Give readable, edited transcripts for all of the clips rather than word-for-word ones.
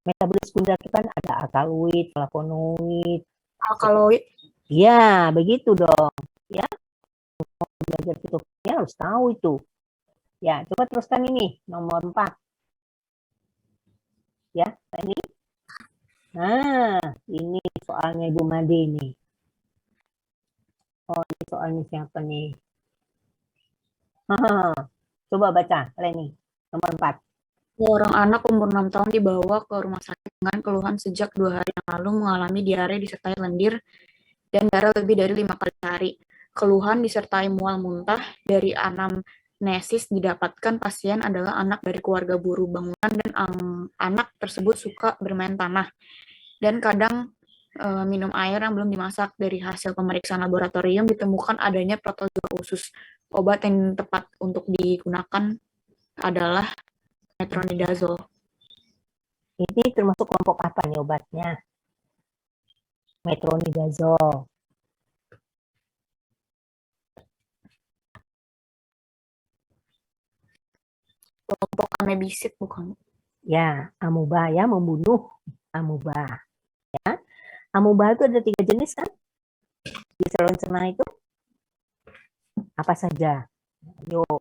Metabolit sekunder itu kan ada alkaloid, flavonoid. Alkaloid. Ya, begitu dong. Ya, belajar fitokimia harus tahu itu. Ya, coba teruskan ini, nomor 4. Ya, ini. Nah, ini soalnya Ibu Made nih. Oh, ini soalnya siapa nih? Coba baca, Leni. Nomor 4. Seorang anak umur 6 tahun dibawa ke rumah sakit dengan keluhan sejak 2 hari yang lalu mengalami diare disertai lendir dan darah lebih dari 5 kali sehari. Keluhan disertai mual muntah dari anamnesis didapatkan pasien adalah anak dari keluarga buruh bangunan dan anak tersebut suka bermain tanah dan kadang minum air yang belum dimasak. Dari hasil pemeriksaan laboratorium ditemukan adanya protozoa usus. Obat yang tepat untuk digunakan adalah metronidazole. Ini termasuk kelompok apa nih obatnya? Metronidazole. Kelompok amebisit bukan? Ya, amuba ya, membunuh amuba. Ya. Amuba itu ada 3 jenis kan? Di saluran cerna itu apa saja? Yuk,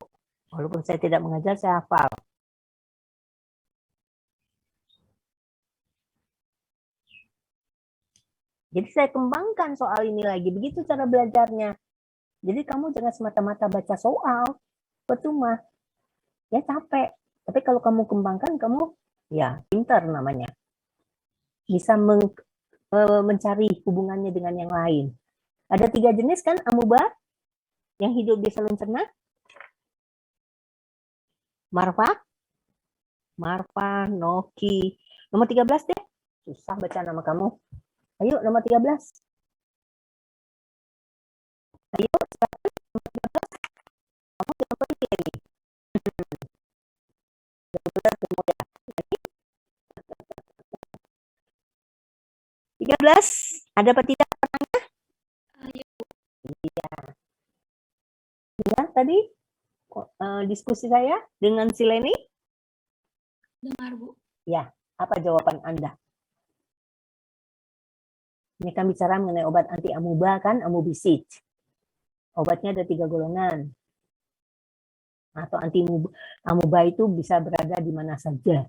walaupun saya tidak mengajar, saya hafal. Jadi saya kembangkan soal ini lagi. Begitu cara belajarnya. Jadi kamu jangan semata-mata baca soal. Percuma. Ya capek. Tapi kalau kamu kembangkan, kamu ya pintar namanya. Bisa mencari hubungannya dengan yang lain. Ada 3 jenis kan amuba yang hidup di saluran cerna? Marfa, Noki. Nomor 13 deh. Susah baca nama kamu. Ayo, nomor 13. Ayo, nomor 13. Kamu yang pergi ini. 13 kemudian. 13. Ada apa tidak? Iya. Dengar tadi diskusi saya dengan si Leni? Dengar, Bu. Ya, apa jawaban Anda? Ini kan bicara mengenai obat anti amuba kan, amubisid. Obatnya ada 3 golongan. Atau anti amuba itu bisa berada di mana saja.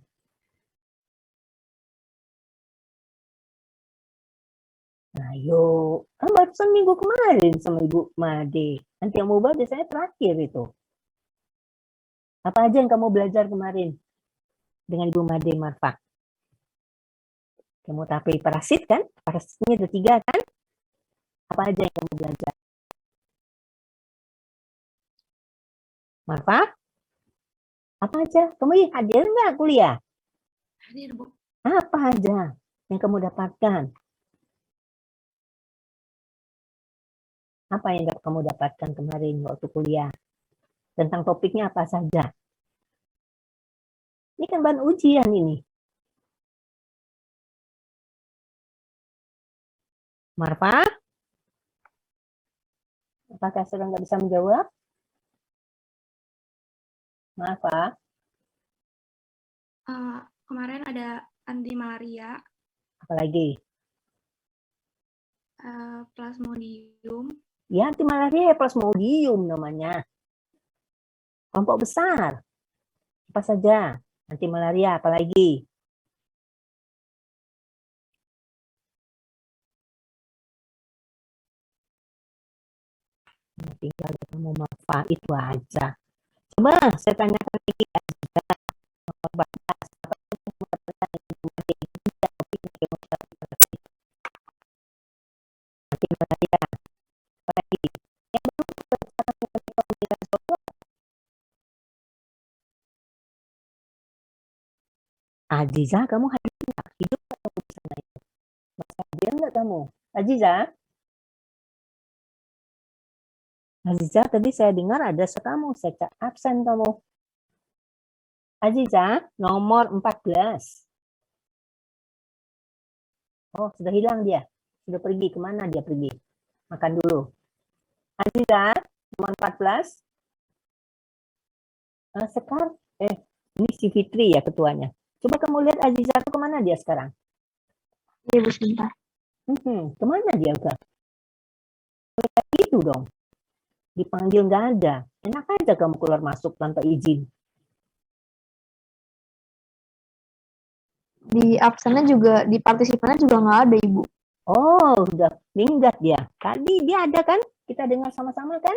Nah, yuk. Kan barusan minggu kemarin sama Ibu Made. Anti amuba biasanya terakhir itu. Apa aja yang kamu belajar kemarin dengan Ibu Made Marfa? Kemoterapi parasit kan? Parasitnya ada 3 kan? Apa aja yang kamu belajar? Marfa? Apa aja? Kamu hadir nggak kuliah? Hadir, Bu. Apa aja yang kamu dapatkan? Apa yang kamu dapatkan kemarin waktu kuliah? Tentang topiknya apa saja? Ini kan bahan ujian ini. Marfa? Apakah sedang nggak bisa menjawab? Marfa? Kemarin ada anti malaria, Apalagi? plasmodium. Ya, anti malaria plasmodium namanya. Kelompok besar. Apa saja? Anti malaria, apalagi? Tinggal kamu Marfa, itu aja. Coba saya tanyakan lagi aja. Anti malaria, apalagi? Aziza, kamu hadir nggak? Hidup atau di sana itu? Masih hadir nggak kamu? Aziza? Aziza, tadi saya dengar ada kamu, saya absen kamu. Aziza, nomor 14. Oh, sudah hilang dia. Sudah pergi. Kemana dia pergi? Makan dulu. Aziza, nomor 14. Sekar, ini si Fitri ya ketuanya. Coba kamu lihat Aziza tuh kemana dia sekarang? Iya, Bu, sebentar. Kemana dia udah? Itu dong. Dipanggil nggak ada. Enak aja kamu keluar masuk tanpa izin. Di absennya juga, di partisipannya juga nggak ada, Ibu. Oh, udah minggat dia. Tadi dia ada kan? Kita dengar sama-sama kan?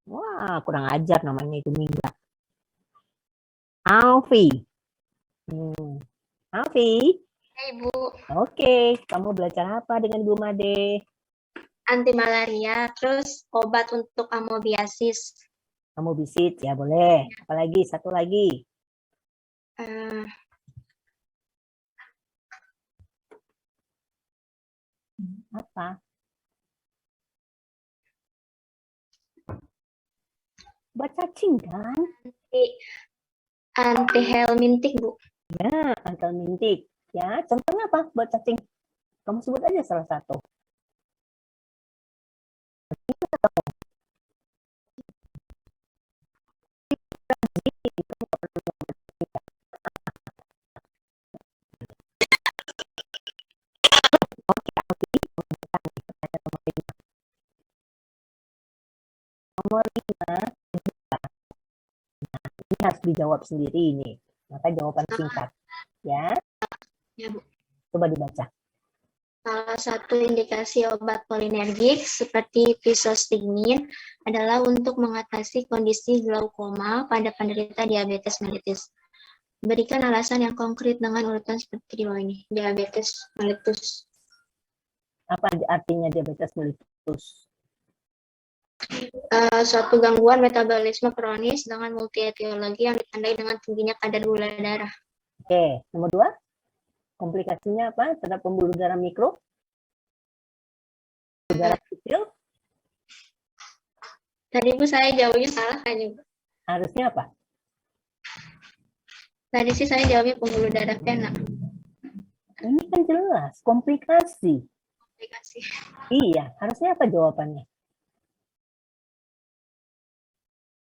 Wah, kurang ajar namanya itu minggat. Alfi. Alfi. Ya, Ibu. Oke, kamu belajar apa dengan Bu Made? Anti malaria, terus obat untuk amobiasis. Kamu bisit ya boleh. Apalagi satu lagi. Eh, Apa? Buat cacing kan? anti helmintik, Bu. Ya, antel mintik. Ya, contohnya apa buat cacing? Kamu sebut aja salah satu. Nomor 5, ini harus dijawab sendiri ini. Maka jawaban singkat. Ya, Ya, Bu. coba dibaca. Salah satu indikasi obat polinergik seperti pisostigmin adalah untuk mengatasi kondisi glaukoma pada penderita diabetes mellitus. Berikan alasan yang konkret dengan urutan seperti di bawah ini. Diabetes mellitus. Apa artinya diabetes mellitus? Suatu gangguan metabolisme kronis dengan multietiologi yang ditandai dengan tingginya kadar gula darah. Oke, nomor 2. Komplikasinya apa? Terhadap pembuluh darah mikro? Darah kecil? Tadi Bu saya jawabnya salah kayaknya, Bu. Harusnya apa? Tadi sih saya jawabnya pembuluh darah vena. Ini kan jelas, komplikasi. Komplikasi. Iya, harusnya apa jawabannya?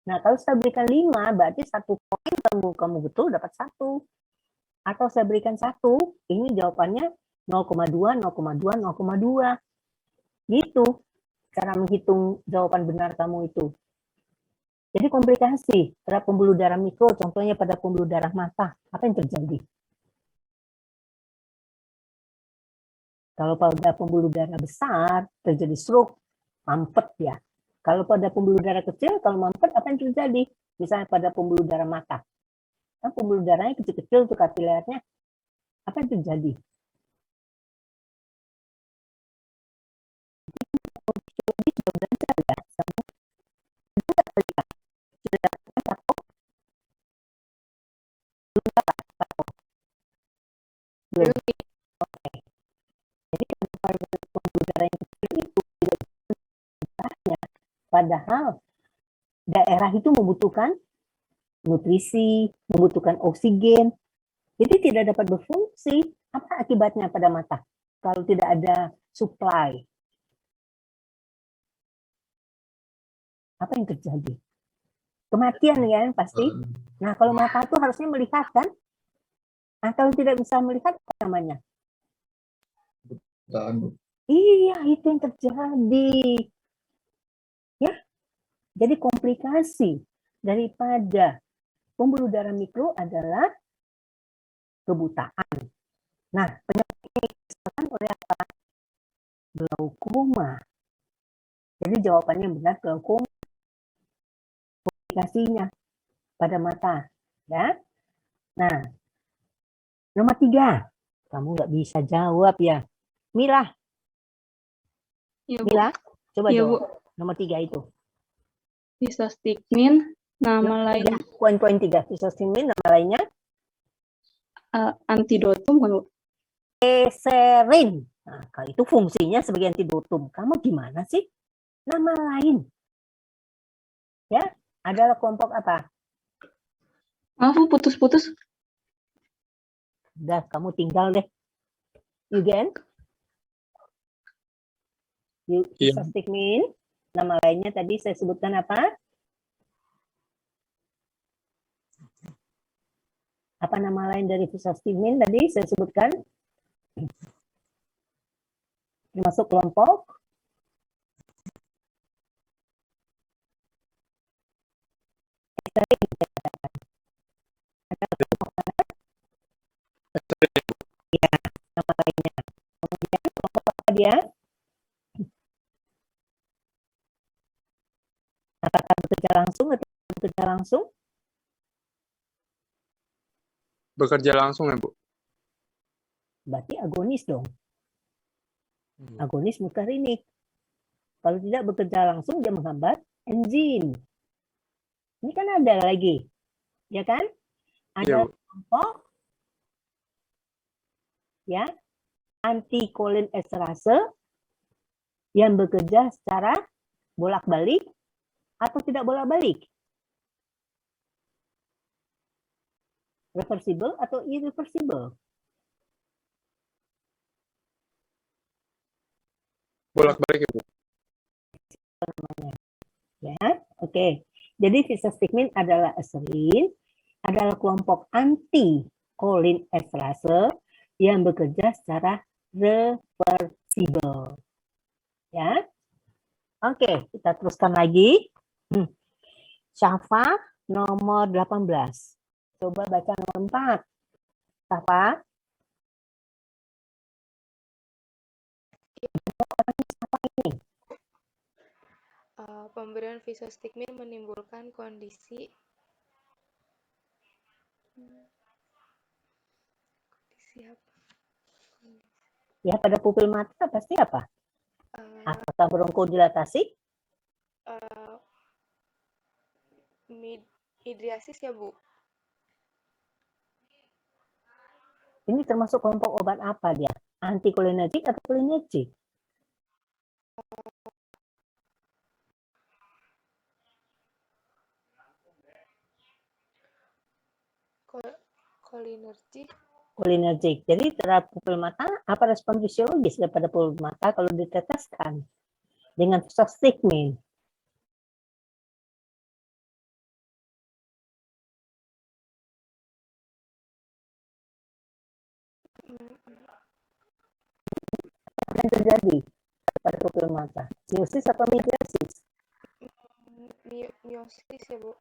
Nah, kalau saya berikan 5, berarti 1 poin kamu betul dapat 1. Atau saya berikan 1, ini jawabannya 0,2, 0,2, 0,2. Gitu cara menghitung jawaban benar kamu itu. Jadi komplikasi terhadap pembuluh darah mikro, contohnya pada pembuluh darah mata, apa yang terjadi? Kalau pada pembuluh darah besar, terjadi stroke, mampet ya. Kalau pada pembuluh darah kecil, kalau mampet, apa yang terjadi? Misalnya pada pembuluh darah mata. Kan pembuluh darahnya kecil-kecil tuh kapilernya. Apa yang terjadi? Belum. Oke. Jadi pada pembuluh darah yang kecil itu tidak darahnya. Padahal daerah itu membutuhkan nutrisi, membutuhkan oksigen. Jadi tidak dapat berfungsi. Apa akibatnya pada mata? Kalau tidak ada supply. Apa yang terjadi? Kematian ya pasti. Nah kalau mata itu harusnya melihat kan? Nah kalau tidak bisa melihat apa namanya? Iya itu yang terjadi. Ya, jadi komplikasi daripada pembuluh darah mikro adalah kebutaan. Nah penyakit ini disebabkan oleh apa? Glaukoma. Jadi jawabannya benar glaukoma. Komplikasinya pada mata, ya. Nah, nomor 3, kamu nggak bisa jawab ya, Mila. Ya, Bu. Mila, coba Ya, jawab. Bu. Nomor 3 itu. Pisostigmin, nama lain Poin-poin 3. Pisostigmin, nama lainnya antidotum, kan, Bu? eserin. Nah, kalau itu fungsinya sebagai antidotum. Kamu gimana sih? Nama lain. Ya, adalah kelompok apa? Maaf, Bu, putus-putus. Udah, kamu tinggal deh. Yugen? Pisostigmin, nama lainnya tadi saya sebutkan apa? Apa nama lain dari fisostigmin tadi saya sebutkan? Termasuk kelompok ya, nama lainnya. Kemudian kelompok apa dia? Apakah bekerja langsung atau tidak bekerja langsung? Bekerja langsung ya, Bu? Berarti agonis dong. Agonis muskarinic. Kalau tidak bekerja langsung, dia menghambat enzim. Ini kan ada lagi, ya kan? Iya, Ada Bu. kelompok ya antikolin esterase yang bekerja secara bolak-balik atau tidak bolak-balik, reversible atau irreversible. Bolak-balik ya, Bu? Ya, oke. Jadi fisostigmin adalah aserin, adalah kelompok anti-kolin esterase yang bekerja secara reversible. Ya, oke. Kita teruskan lagi. Syafa nomor 18. Coba baca nomor 4. Syafa. Apa ini? Pemberian fisostigmin menimbulkan kondisi apa? Ya, pada pupil mata pasti apa? Apakah bronkodilatasi? Hidriasis ya, Bu? Ini termasuk kelompok obat apa dia? Antikolinergik atau kolinergik? Kolinergik. Kolinergik. Jadi terhadap pupil mata, apa respon fisiologis daripada pupil mata kalau diteteskan dengan fisostigmin? Apa yang terjadi pada pupil mata? Miosis atau midriasis? Miosis ya, Bu?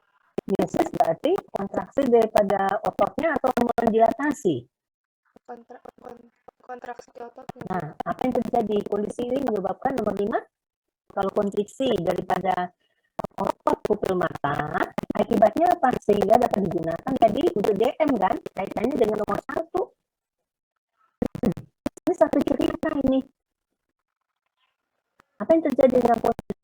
Miosis berarti kontraksi daripada ototnya atau mendilatasi. Kontraksi ototnya. Nah, apa yang terjadi? Kondisi ini menyebabkan nomor 5, kalau kontriksi daripada otot pupil mata, akibatnya apa? Sehingga dapat digunakan jadi untuk DM kan? Kaitannya dengan nomor 1. Ini satu cerita ini. Apa yang terjadi dengan kondisi?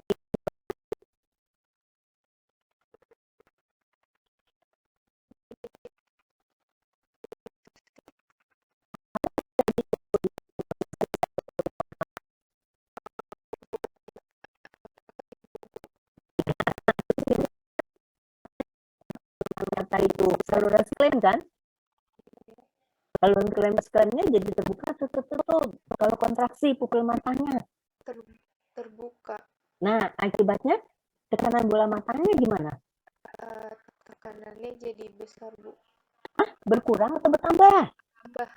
Mata itu saluran sklem kan? Saluran sklemnya jadi terbuka tutup. Kalau kontraksi pupil matanya. Terbuka. Nah, akibatnya tekanan bola matanya gimana? Tekanannya jadi besar, Bu. Berkurang atau bertambah? Tambah.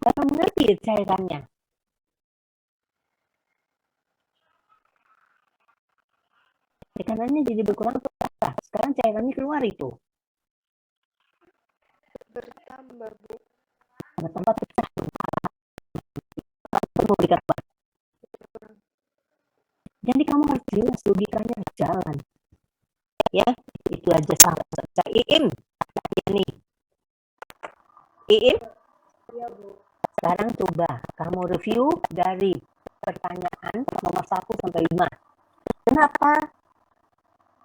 Cara mengalir cairannya. Tekanannya jadi berkurang atau bertambah? Sekarang cairannya keluar itu. Bertambah, Bu. Bertambah pecah. Mau dikata. Jadi kamu harus jelas logikanya jalan. Ya, itu aja saja. Iim. Ini. Iim. Iya, Bu. Sekarang coba kamu review dari pertanyaan nomor 1 sampai 5. Kenapa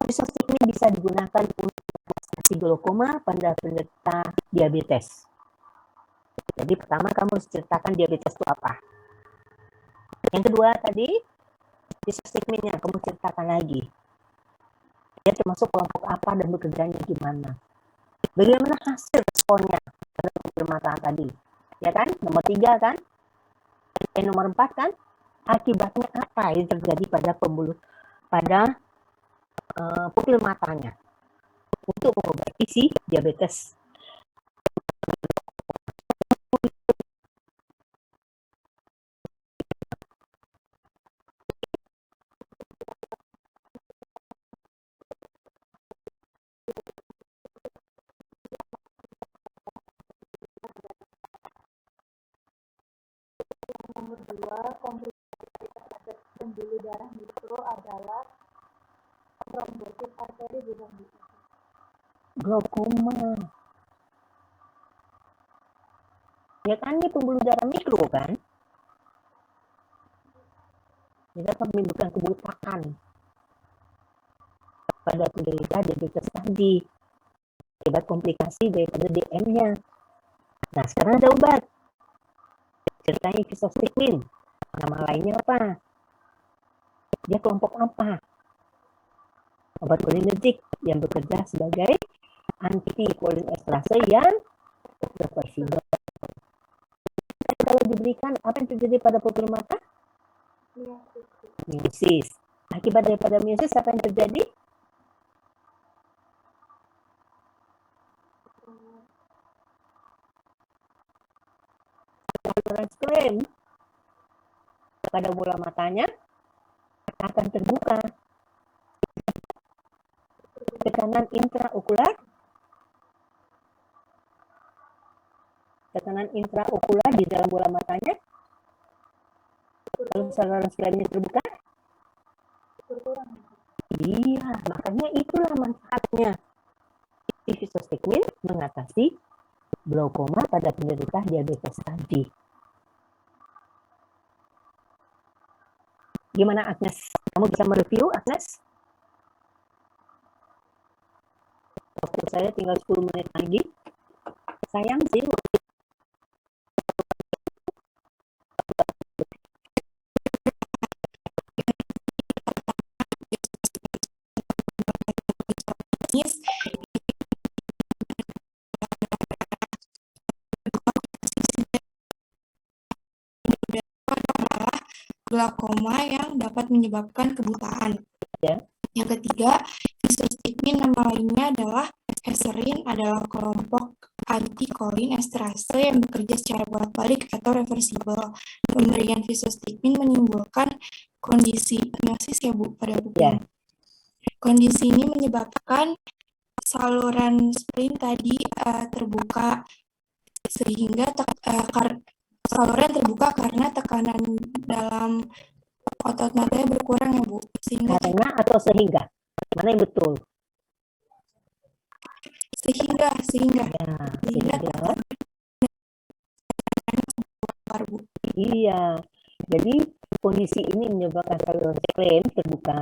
fisostigmin bisa digunakan untuk mengatasi glaukoma pada penderita diabetes? Jadi pertama kamu harus ceritakan diabetes itu apa. Yang kedua tadi fisostigminnya kamu ceritakan lagi. Dia termasuk kelompok apa dan bekerjanya gimana. Bagaimana hasil responnya pada pupil mata tadi. Ya kan? Nomor 3 kan? Nomor 4 kan? Akibatnya apa yang terjadi pada pada pupil matanya untuk mengobati si diabetes. Nomor 2, komplikasi terhadap pembuluh darah mikro adalah trombosit arteri Glaukoma. Ya kan, ini pembuluh darah mikro kan? Ini akan menimbulkan kebutaan pada penderita diabetes tadi akibat komplikasi daripada DM-nya. Nah, sekarang ada obat. Ceritanya Fisostigmin. Nama lainnya apa? Dia kelompok apa? Obat kolinergik yang bekerja sebagai antikolinesterase yang reversibel. Kalau diberikan, apa yang terjadi pada pupil mata? Miosis. Akibat daripada miosis, apa yang terjadi? Saluran sklem pada bola matanya akan terbuka. Tekanan intraokular di dalam bola matanya, kalau saluran sklemnya terbuka, iya, makanya itulah manfaatnya Fisostigmin mengatasi glaukoma pada penderita diabetes tadi. Gimana Agnes? Kamu bisa mereview, Agnes? Waktu saya tinggal 10 menit lagi. Sayang sih. Glaukoma yang dapat menyebabkan kebutaan. Ya. Yang ketiga, Fisostigmin nama lainnya adalah heserin, adalah kelompok antikolinesterase yang bekerja secara bolak-balik atau reversibel. Pemberian Fisostigmin menimbulkan kondisi miosis ya Bu pada pupil. Ya. Kondisi ini menyebabkan saluran spleen tadi terbuka sehingga saluran terbuka karena tekanan dalam otot matanya berkurang ya Bu. Karena atau sehingga? Mana yang betul? Sehingga Ya, sehingga. Bu. Iya. Jadi kondisi ini menyebabkan saluran spleen terbuka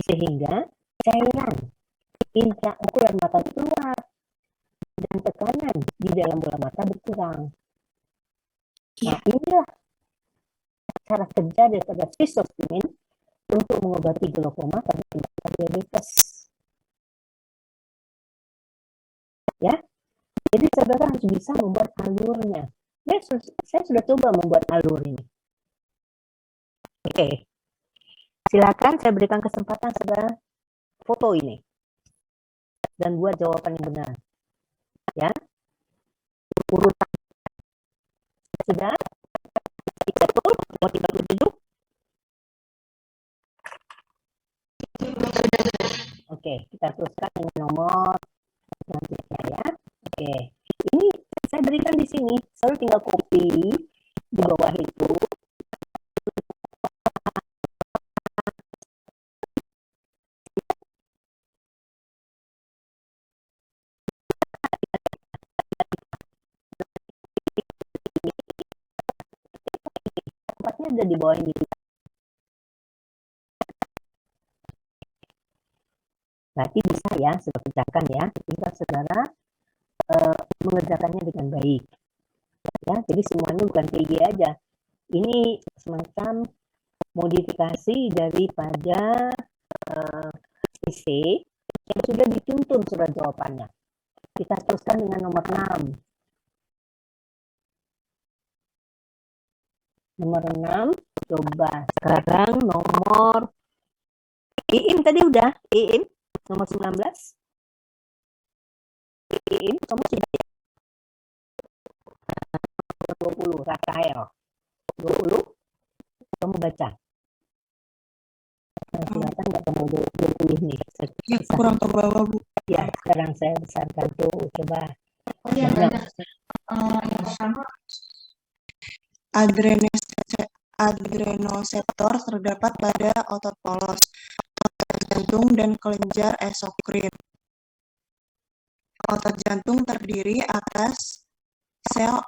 sehingga cairan intraokular mata keluar dan tekanan di dalam bola mata berkurang. Nah, inilah cara kerja daripada Fisostigmin untuk mengobati glaukoma pada penderita diabetes. Ya, jadi saudara harus bisa membuat alurnya. Saya sudah coba membuat alur ini. Oke, silakan saya berikan kesempatan saudara foto ini dan buat jawaban yang benar. Ya, urutan sudah diatur, mau dibagi. Oke, kita teruskan dengan nomor selanjutnya ya. Oke, ini saya berikan di sini, selalu tinggal copy di bawah itu. Tempatnya ada di bawah ini. Berarti bisa ya, sudah pecahkan ya, tinggal saudara mengerjakannya dengan baik. Ya, jadi semuanya bukan TG aja. Ini semacam modifikasi daripada PC yang sudah dituntun surat jawabannya. Kita teruskan dengan nomor 6. Nomor 6, coba sekarang nomor Iim tadi udah. Iim nomor 19. Iim kamu sudah 20. Rafael 20. Kamu baca. Kelihatan nggak kamu 20 nih? Ya, kurang ke bawah, Bu. Ya, sekarang saya besarkan tuh. Coba. Yang pertama, adrenoseptor terdapat pada otot polos, otot jantung, dan kelenjar esokrin. Otot jantung terdiri atas sel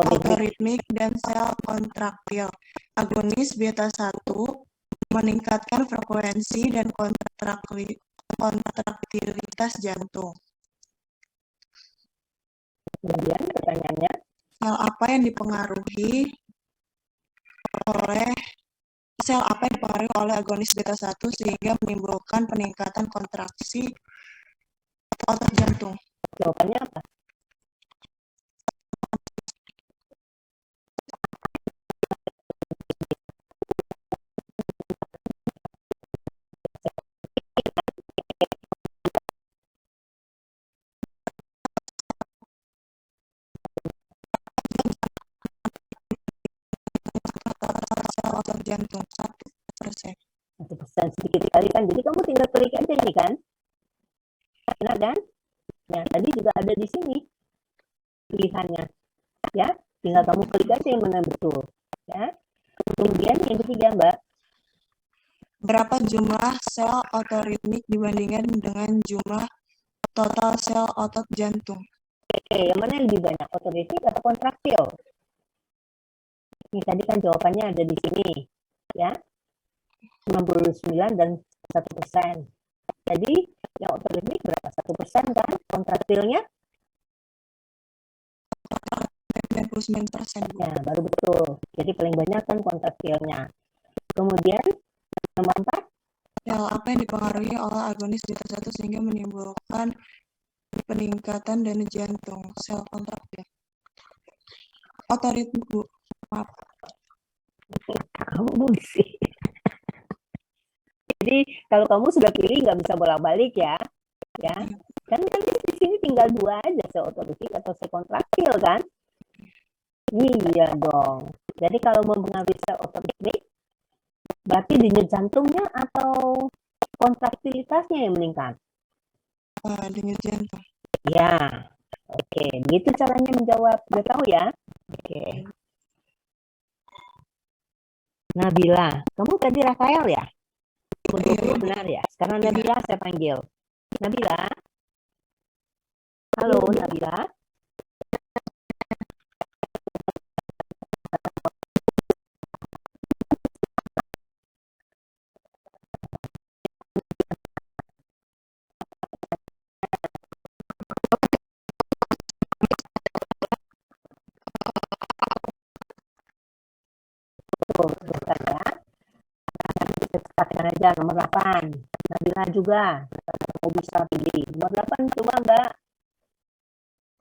otoritmik dan sel kontraktil. Agonis beta 1 meningkatkan frekuensi dan kontraktilitas jantung. Kemudian pertanyaannya, Sel apa yang dipengaruhi oleh agonis beta 1 sehingga menimbulkan peningkatan kontraksi otot jantung? jawabannya apa? Sel otot jantung 1%. 1% sedikit sekali kan. Jadi kamu tinggal klik aja ini kan. Benar kan? Nah, tadi juga ada di sini pilihannya. Ya, tinggal kamu klik aja yang mana betul. Ya. Kemudian yang ketiga, Mbak. Berapa jumlah sel otoritmik dibandingkan dengan jumlah total sel otot jantung? Oke, yang mana yang lebih banyak? Otoritmik atau kontraktil? Ini tadi kan jawabannya ada di sini. Ya. 99 dan 1%. Jadi yang otoritmik berapa? 1% kan? Kontraktilnya? 99%. Ya, baru betul. Jadi paling banyak kan kontraktilnya. Kemudian nomor 4. Sel apa yang dipengaruhi oleh agonis beta 1 sehingga menimbulkan peningkatan dana jantung? Sel kontraktil. Otoritmik, Bu. Maaf. Kamu sih. Jadi kalau kamu sudah pilih nggak bisa bolak-balik ya. Ya. Kan di sini tinggal 2 aja, sel otoritmik atau sel kontraktil kan? Iya dong. Jadi kalau mempengaruhi sel otoritmik, berarti denyut jantungnya atau kontraktilitasnya yang meningkat? Denyut jantung. Ya. Oke, begitu caranya menjawab. Udah tahu ya? Oke. Nabila, kamu tadi Rafael ya? 20 benar ya? Sekarang Nabila saya panggil. Nabila? Halo Nabila? Tuh, sebentar ya. Kita cepatkan aja nomor 8. Nabila juga. Kamu bisa pilih. Nomor 8 coba Mbak.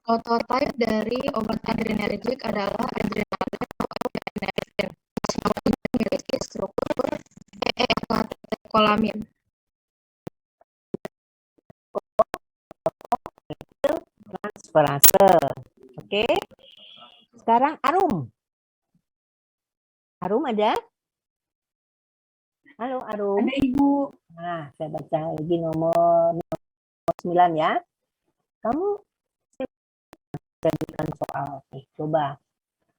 Prototipe dari obat adrenergik adalah adrenalin atau adrenaline. Semuanya memiliki struktur katekolamin. Transferase. Oke. Sekarang Arum. Arum ada? Halo Arum. Ada, Ibu. Nah, saya baca lagi nomor 9 ya. Kamu jadikan soal. Coba.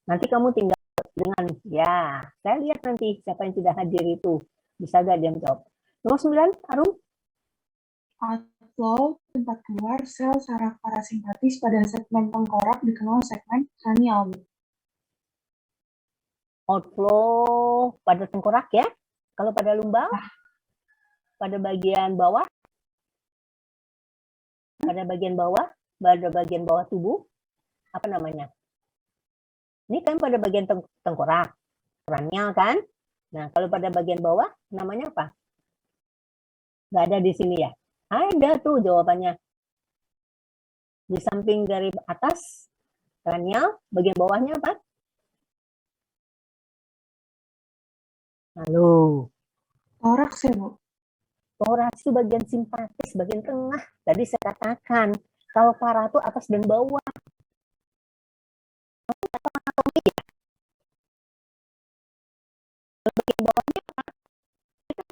Nanti kamu tinggal dengan, ya, saya lihat nanti siapa yang tidak hadir itu. Bisa gak dia menjawab? Nomor 9, Arum. Outflow tempat keluar sel saraf parasimpatis pada segmen tengkorak dikenal segmen kranial. Outflow pada tengkorak ya. Kalau pada lumbal, pada bagian bawah, pada bagian bawah tubuh, apa namanya? Ini kan pada bagian tengkorak, kranial kan? Nah, kalau pada bagian bawah, namanya apa? Nggak ada di sini ya? Ada tuh jawabannya. Di samping dari atas, kranial, bagian bawahnya apa? Halo. Toraks ya, Bu? Toraks itu bagian simpatis, bagian tengah. Tadi saya katakan, kalau para itu atas dan bawah. Bagian bawahnya apa? Kita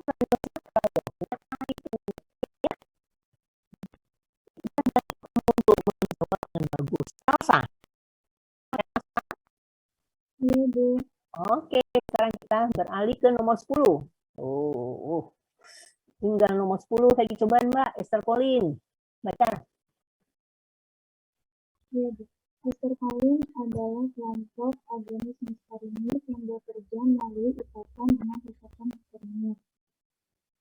untuk menjawab dengan bagus. Elsa. Iya, Bu. Oke, sekarang kita beralih ke nomor 10. Tinggal nomor 10 lagi cobaan Mbak, Esther Pauline. Baca. Iya, Bu. Acetylcholine adalah kelompok agonis muscarinic yang bekerja melalui ikatan dengan ikatan muscarinic.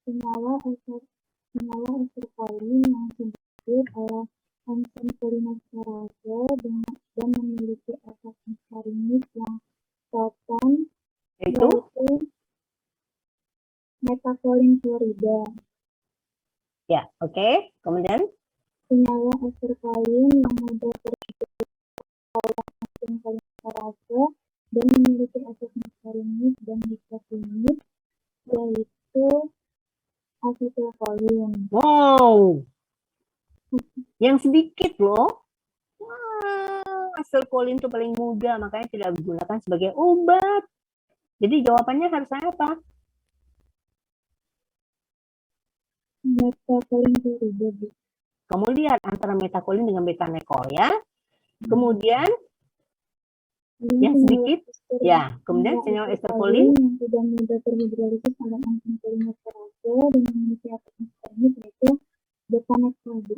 Senyawa acetylcholine yang disebut adalah enzim cholinesterase dan memiliki efek muscarinic yang poten, Yaitu yaitu methacholine klorida. ya, oke. Kemudian Senyawa acetylcholine yang mudah terbentuk oleh enzim cholinesterase dan memiliki efek muscarinic dan histoklinik, yaitu acetylcholine. wow. Yang sedikit loh. Wah, acetylcholine itu paling mudah, makanya tidak digunakan sebagai obat. Jadi jawabannya harus apa? Methacholine klorida, Bu. Kamu lihat antara methacholine dengan betanekol ya. Kemudian yang sedikit ya, kemudian senyawa acetylcholine yang tidak mudah terhidrolisis oleh enzim cholinesterase dan memiliki efek muscarinic, yaitu betanekol, Bu.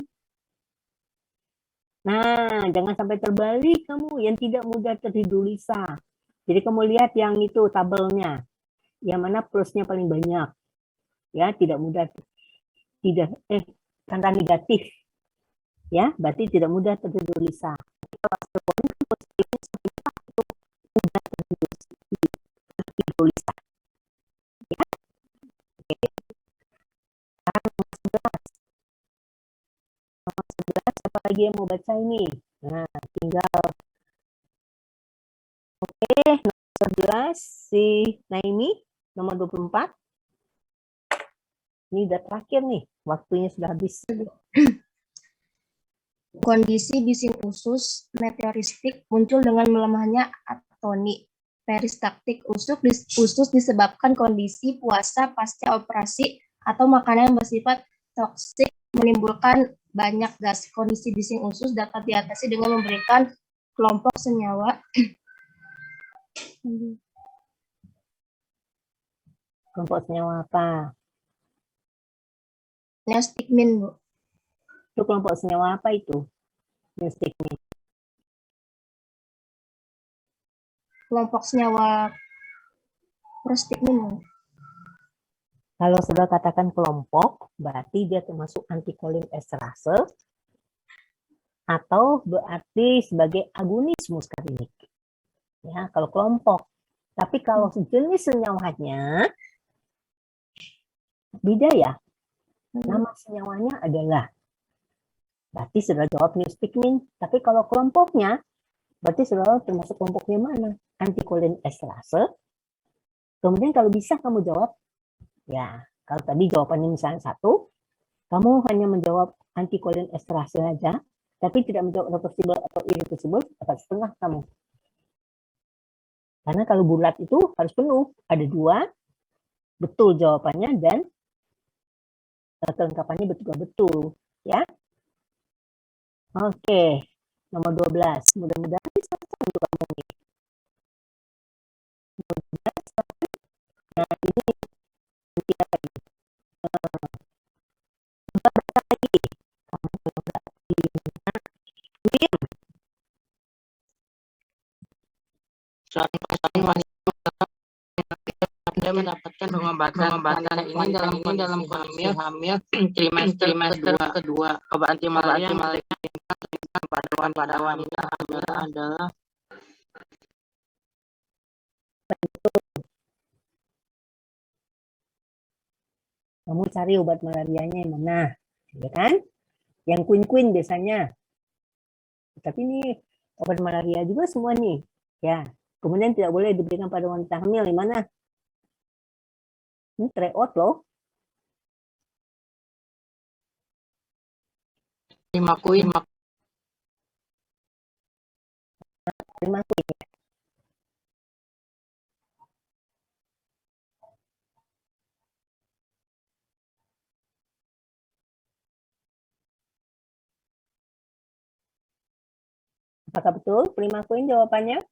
Nah, jangan sampai terbalik kamu yang tidak mudah terhidrolisa. Jadi kamu lihat yang itu tabelnya. Yang mana plusnya paling banyak. Ya, tidak mudah tanda negatif. Ya, berarti tidak mudah terhidrolisa. Kalau acetylcholine kan positifnya sampai 4 itu mudah terhidrolisa. Ya. Oke. Sekarang nomor 11. Nomor 11 siapa lagi yang mau baca ini? Nah, tinggal oke, nomor 11 si Naimi, nomor 24. Ini udah terakhir nih, waktunya sudah habis. Kondisi bising usus meteoristik muncul dengan melemahnya atoni. Peristaltik usus disebabkan kondisi puasa pasca operasi atau makanan yang bersifat toksik menimbulkan banyak gas. Kondisi bising usus dapat diatasi dengan memberikan kelompok senyawa Kelompok senyawa apa? neostigmin, Bu. Itu kelompok senyawa apa itu? Neostigmin. Kelompok senyawa prostigmin, Bu. Kalau sudah katakan kelompok, berarti dia termasuk antikolin esterase atau berarti sebagai agonis muskarinik. Ya, kalau kelompok. Tapi kalau jenis senyawanya beda ya. Nama senyawanya adalah, berarti sudah jawab neostigmin. Tapi kalau kelompoknya, berarti sudah termasuk kelompoknya mana? Antikolin esterase. Kemudian kalau bisa kamu jawab, ya kalau tadi jawabannya misalnya 1, kamu hanya menjawab antikolin esterase saja, tapi tidak menjawab reversible atau irreversible, dapat setengah kamu. Karena kalau bulat itu harus penuh, ada 2, betul jawabannya dan kelengkapannya betul-betul, ya. Oke, nomor 12. Mudah-mudahan bisa untuk kamu nih. Nomor 12. Nah, ini kita lagi. Baca lagi. Kamu berarti William. Suatu pasien wanita mendapatkan pengobatan ini dalam kondisi hamil trimester kedua. Obat anti malaria pada wanita hamil adalah Kamu cari obat malarianya yang mana, ya kan? Yang queen biasanya. Tapi ini obat malaria juga semua nih, ya. Kemudian tidak boleh diberikan pada wanita hamil, di mana? Ini tryout loh. 5 koin. Prima kuin. Apakah betul prima kuin jawabannya?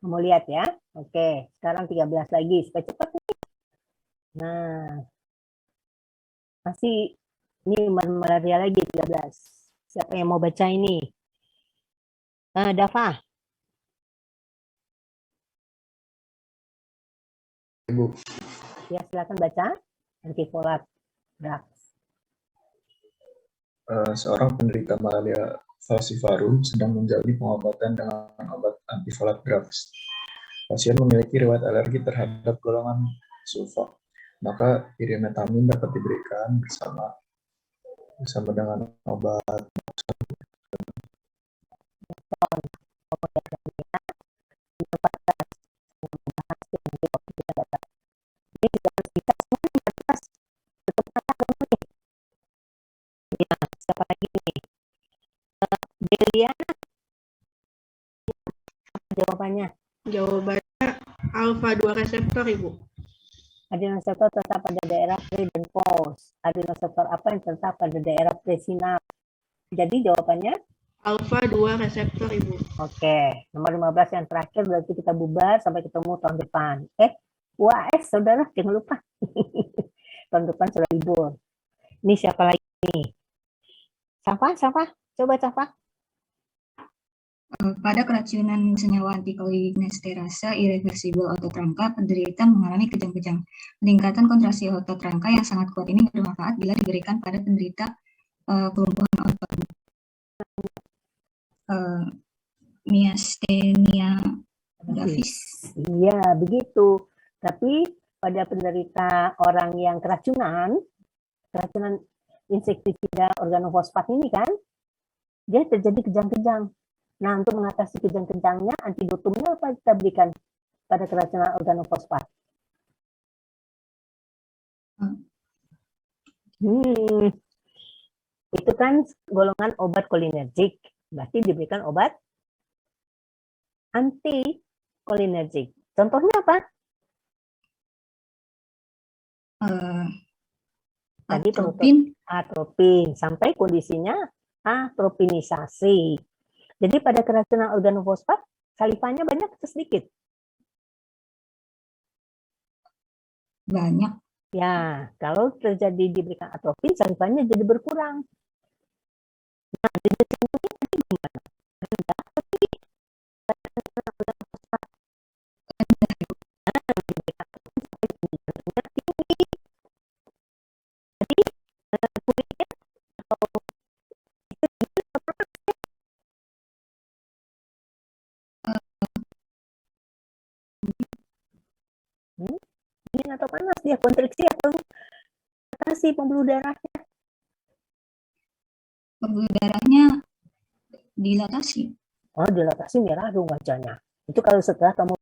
Kamu lihat ya. Oke, sekarang 13 lagi supaya cepat nih. Nah, masih ini malaria lagi 13. Siapa yang mau baca ini? Dava. Ibu. Ya, silakan baca. Antifolat drugs. Seorang penderita malaria falciparum sedang menjalani pengobatan dengan obat antifolat drugs. Pasien memiliki riwayat alergi terhadap golongan sulfa, maka irimetamin dapat diberikan bersama dengan obat. Siapa lagi nih? Deliana. Jawabannya? Jawabannya alfa 2 reseptor, Ibu. Adenoreseptor terletak pada daerah pre dan post. Adenoreseptor apa yang terletak pada daerah presinap? Jadi jawabannya? Alfa 2 reseptor, Ibu. Oke, nomor 15 yang terakhir berarti kita bubar sampai ketemu tahun depan. UAS, saudara, jangan lupa. Tahun depan sudah libur. Ini siapa lagi nih? Safa? Coba Safa. Pada keracunan senyawa antikolinesterase irreversibel otot rangka, penderita mengalami kejang-kejang. Peningkatan kontraksi otot rangka yang sangat kuat ini bermanfaat bila diberikan pada penderita kelumpuhan otot. Miastenia gravis. Iya, begitu. Tapi pada penderita orang yang keracunan insektisida organofosfat ini kan, dia terjadi kejang-kejang. Nah, untuk mengatasi kejang-kejangnya, antidotumnya apa kita berikan pada keracunan organofosfat? Itu kan golongan obat kolinergik. Berarti diberikan obat anti-kolinergik. Contohnya apa? Tadi atropin sampai kondisinya atropinisasi. Jadi pada keracunan organofosfat salivanya banyak atau sedikit? Banyak. Ya, kalau terjadi diberikan atropin salivanya jadi berkurang. Nah, jadi gimana? Rendah atau tinggi? Dingin atau panas dia, kontriksi atau dilatasi pembuluh darahnya? Pembuluh darahnya dilatasi. Oh, dilatasi merah dong wajahnya. Itu kalau setelah kamu